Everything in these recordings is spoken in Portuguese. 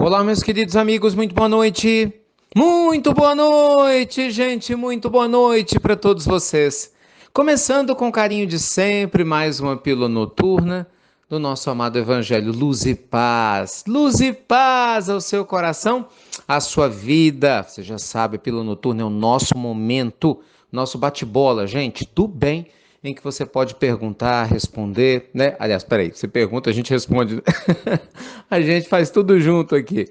Olá, meus queridos amigos, muito boa noite. Muito boa noite, gente, muito boa noite para todos vocês. Começando com o carinho de sempre, mais uma pílula noturna do nosso amado Evangelho Luz e paz ao seu coração, à sua vida. Você já sabe, a pílula noturna é o nosso momento, nosso bate-bola, gente, do bem, em que você pode perguntar, responder, né? Aliás, peraí, você pergunta, a gente responde. A gente faz tudo junto aqui.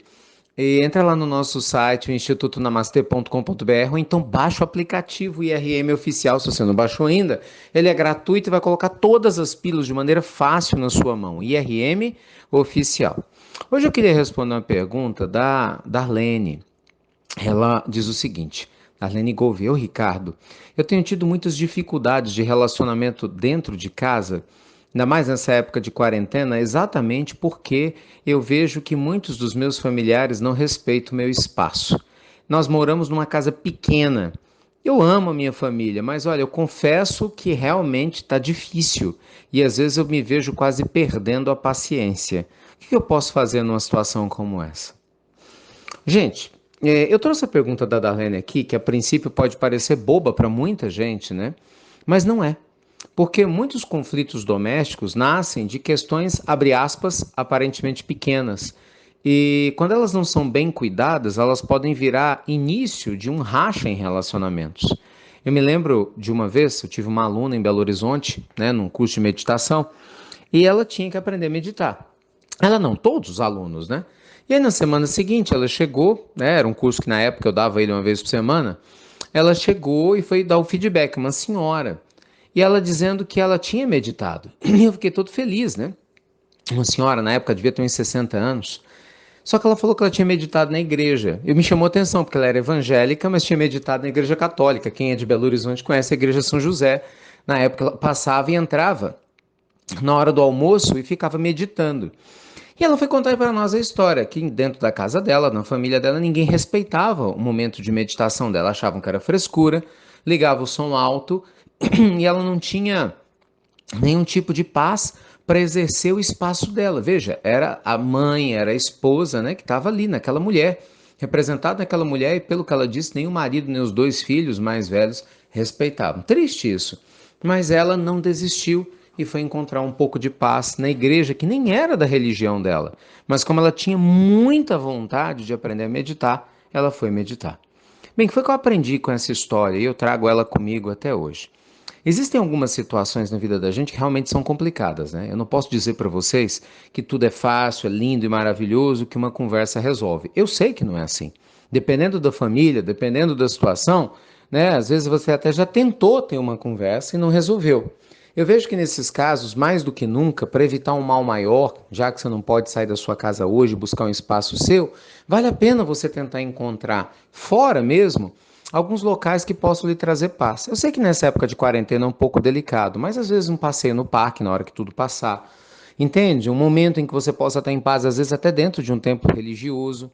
E entra lá no nosso site, o institutonamaste.com.br, ou então baixa o aplicativo IRM Oficial, se você não baixou ainda. Ele é gratuito e vai colocar todas as pílulas de maneira fácil na sua mão. IRM Oficial. Hoje eu queria responder uma pergunta da Darlene. Ela diz o seguinte: Darlene Gouveia, Ricardo, eu tenho tido muitas dificuldades de relacionamento dentro de casa, ainda mais nessa época de quarentena, exatamente porque eu vejo que muitos dos meus familiares não respeitam o meu espaço. Nós moramos numa casa pequena. Eu amo a minha família, mas olha, eu confesso que realmente está difícil e às vezes eu me vejo quase perdendo a paciência. O que eu posso fazer numa situação como essa? Gente, eu trouxe a pergunta da Darlene aqui, que a princípio pode parecer boba para muita gente, né? Mas não é. Porque muitos conflitos domésticos nascem de questões, abre aspas, aparentemente pequenas. E quando elas não são bem cuidadas, elas podem virar início de um racha em relacionamentos. Eu me lembro de uma vez, eu tive uma aluna em Belo Horizonte, né, num curso de meditação, e ela tinha que aprender a meditar. Ela não, todos os alunos, né? E aí na semana seguinte ela chegou, né? Era um curso que na época eu dava ele uma vez por semana. Ela chegou e foi dar o feedback, uma senhora. E ela dizendo que ela tinha meditado. E eu fiquei todo feliz, né? Uma senhora, na época, devia ter uns 60 anos. Só que ela falou que ela tinha meditado na igreja. Eu me chamou a atenção, porque ela era evangélica, mas tinha meditado na igreja católica. Quem é de Belo Horizonte conhece a igreja São José. Na época ela passava e entrava na hora do almoço e ficava meditando. E ela foi contar para nós a história, que dentro da casa dela, na família dela, ninguém respeitava o momento de meditação dela, achavam que era frescura, ligava o som alto e ela não tinha nenhum tipo de paz para exercer o espaço dela. Veja, era a mãe, era a esposa, né, que estava ali, naquela mulher, representada naquela mulher, e pelo que ela disse, nem o marido, nem os dois filhos mais velhos respeitavam. Triste isso. Mas ela não desistiu e foi encontrar um pouco de paz na igreja, que nem era da religião dela. Mas como ela tinha muita vontade de aprender a meditar, ela foi meditar. Bem, o que foi que eu aprendi com essa história e eu trago ela comigo até hoje? Existem algumas situações na vida da gente que realmente são complicadas, né? Eu não posso dizer para vocês que tudo é fácil, é lindo e maravilhoso, que uma conversa resolve. Eu sei que não é assim. Dependendo da família, dependendo da situação, né? Às vezes você até já tentou ter uma conversa e não resolveu. Eu vejo que nesses casos, mais do que nunca, para evitar um mal maior, já que você não pode sair da sua casa hoje e buscar um espaço seu, vale a pena você tentar encontrar fora mesmo alguns locais que possam lhe trazer paz. Eu sei que nessa época de quarentena é um pouco delicado, mas às vezes um passeio no parque na hora que tudo passar. Entende? Um momento em que você possa estar em paz, às vezes até dentro de um templo religioso.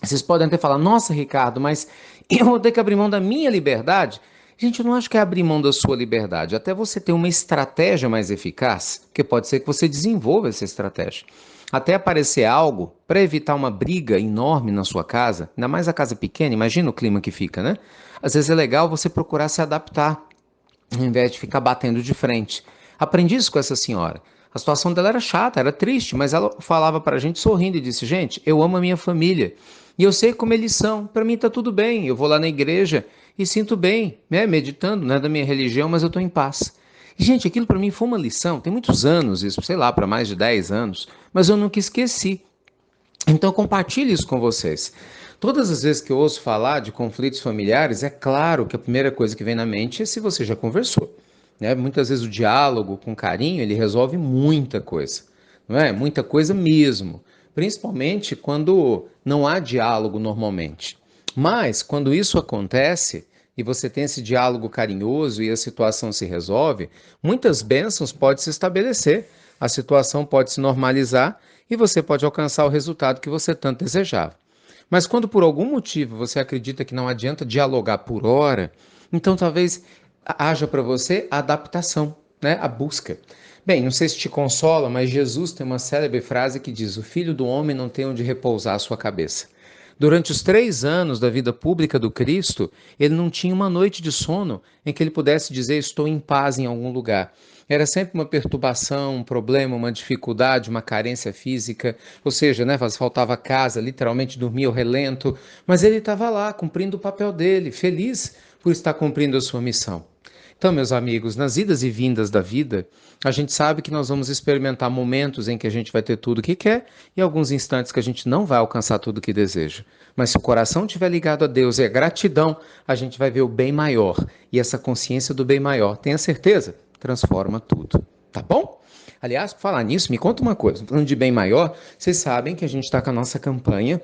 Vocês podem até falar, nossa, Ricardo, mas eu vou ter que abrir mão da minha liberdade? Gente, eu não acho que é abrir mão da sua liberdade. Até você ter uma estratégia mais eficaz, porque pode ser que você desenvolva essa estratégia. Até aparecer algo para evitar uma briga enorme na sua casa, ainda mais a casa pequena, imagina o clima que fica, né? Às vezes é legal você procurar se adaptar, ao invés de ficar batendo de frente. Aprendi isso com essa senhora. A situação dela era chata, era triste, mas ela falava para a gente sorrindo e disse: gente, eu amo a minha família e eu sei como eles são. Para mim está tudo bem. Eu vou lá na igreja e sinto bem, né? Meditando, não é da minha religião, mas eu estou em paz. E, gente, aquilo para mim foi uma lição. Tem muitos anos isso, sei lá, para mais de 10 anos, mas eu nunca esqueci. Então, compartilhe isso com vocês. Todas as vezes que eu ouço falar de conflitos familiares, é claro que a primeira coisa que vem na mente é se você já conversou, né? Muitas vezes o diálogo com carinho, ele resolve muita coisa, não é? Muita coisa mesmo, principalmente quando não há diálogo normalmente. Mas, quando isso acontece e você tem esse diálogo carinhoso e a situação se resolve, muitas bênçãos podem se estabelecer, a situação pode se normalizar e você pode alcançar o resultado que você tanto desejava. Mas quando por algum motivo você acredita que não adianta dialogar por hora, então talvez haja para você a adaptação, né? A busca. Bem, não sei se te consola, mas Jesus tem uma célebre frase que diz: O filho do homem não tem onde repousar a sua cabeça. Durante os 3 anos da vida pública do Cristo, ele não tinha uma noite de sono em que ele pudesse dizer: Estou em paz em algum lugar. Era sempre uma perturbação, um problema, uma dificuldade, uma carência física, ou seja, né, faltava casa, literalmente dormia ao relento, mas ele estava lá cumprindo o papel dele, feliz por estar cumprindo a sua missão. Então, meus amigos, nas idas e vindas da vida, a gente sabe que nós vamos experimentar momentos em que a gente vai ter tudo o que quer e alguns instantes que a gente não vai alcançar tudo o que deseja. Mas se o coração estiver ligado a Deus e a gratidão, a gente vai ver o bem maior. E essa consciência do bem maior, tenha certeza, transforma tudo. Tá bom? Aliás, por falar nisso, me conta uma coisa. Falando de bem maior, vocês sabem que a gente está com a nossa campanha.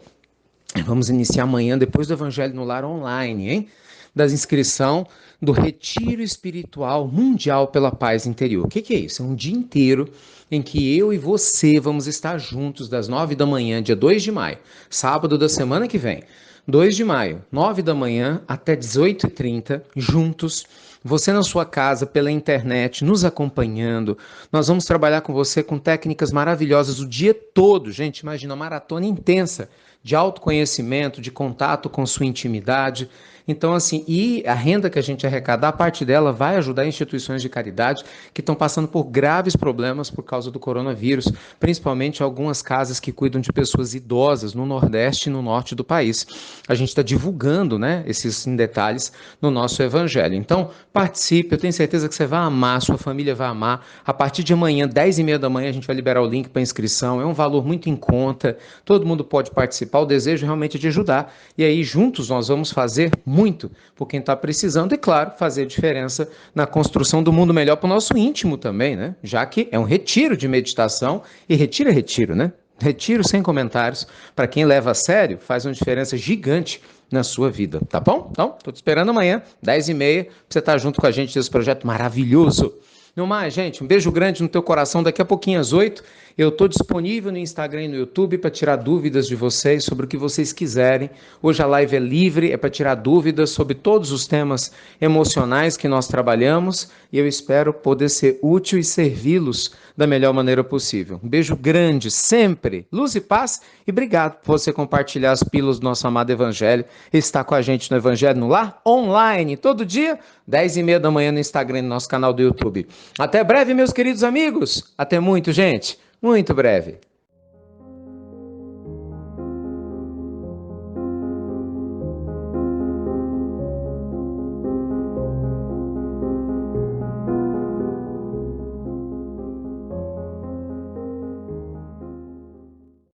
Vamos iniciar amanhã, depois do Evangelho no Lar online, hein? Da inscrição do Retiro Espiritual Mundial pela Paz Interior. O que é isso? É um dia inteiro em que eu e você vamos estar juntos das 9 da manhã, dia 2 de maio, sábado da semana que vem. 2 de maio, 9 da manhã até 18h30, juntos, você na sua casa, pela internet, nos acompanhando. Nós vamos trabalhar com você com técnicas maravilhosas o dia todo. Gente, imagina uma maratona intensa de autoconhecimento, de contato com sua intimidade. Então, assim, e a renda que a gente arrecadar, a parte dela vai ajudar instituições de caridade que estão passando por graves problemas por causa do coronavírus, principalmente algumas casas que cuidam de pessoas idosas no Nordeste e no Norte do país. A gente está divulgando, né, esses detalhes no nosso Evangelho. Então, participe, eu tenho certeza que você vai amar, sua família vai amar. A partir de amanhã, 10h30 da manhã, a gente vai liberar o link para inscrição. É um valor muito em conta, todo mundo pode participar, o desejo realmente é de ajudar. E aí, juntos, nós vamos fazer muito por quem está precisando e, claro, fazer diferença na construção do mundo melhor para o nosso íntimo também, né? Já que é um retiro de meditação e retiro é retiro, né? Retiro sem comentários. Para quem leva a sério, faz uma diferença gigante na sua vida, tá bom? Então, tô te esperando amanhã, 10h30, para você estar junto com a gente nesse projeto maravilhoso. No mais, gente, um beijo grande no teu coração. Daqui a pouquinho às 8, eu estou disponível no Instagram e no YouTube para tirar dúvidas de vocês sobre o que vocês quiserem. Hoje a live é livre, é para tirar dúvidas sobre todos os temas emocionais que nós trabalhamos e eu espero poder ser útil e servi-los da melhor maneira possível. Um beijo grande, sempre, luz e paz, e obrigado por você compartilhar as pílulas do nosso amado Evangelho e estar com a gente no Evangelho no Lar, online, todo dia, 10h30 da manhã no Instagram e no nosso canal do YouTube. Até breve, meus queridos amigos. Até muito, gente. Muito breve.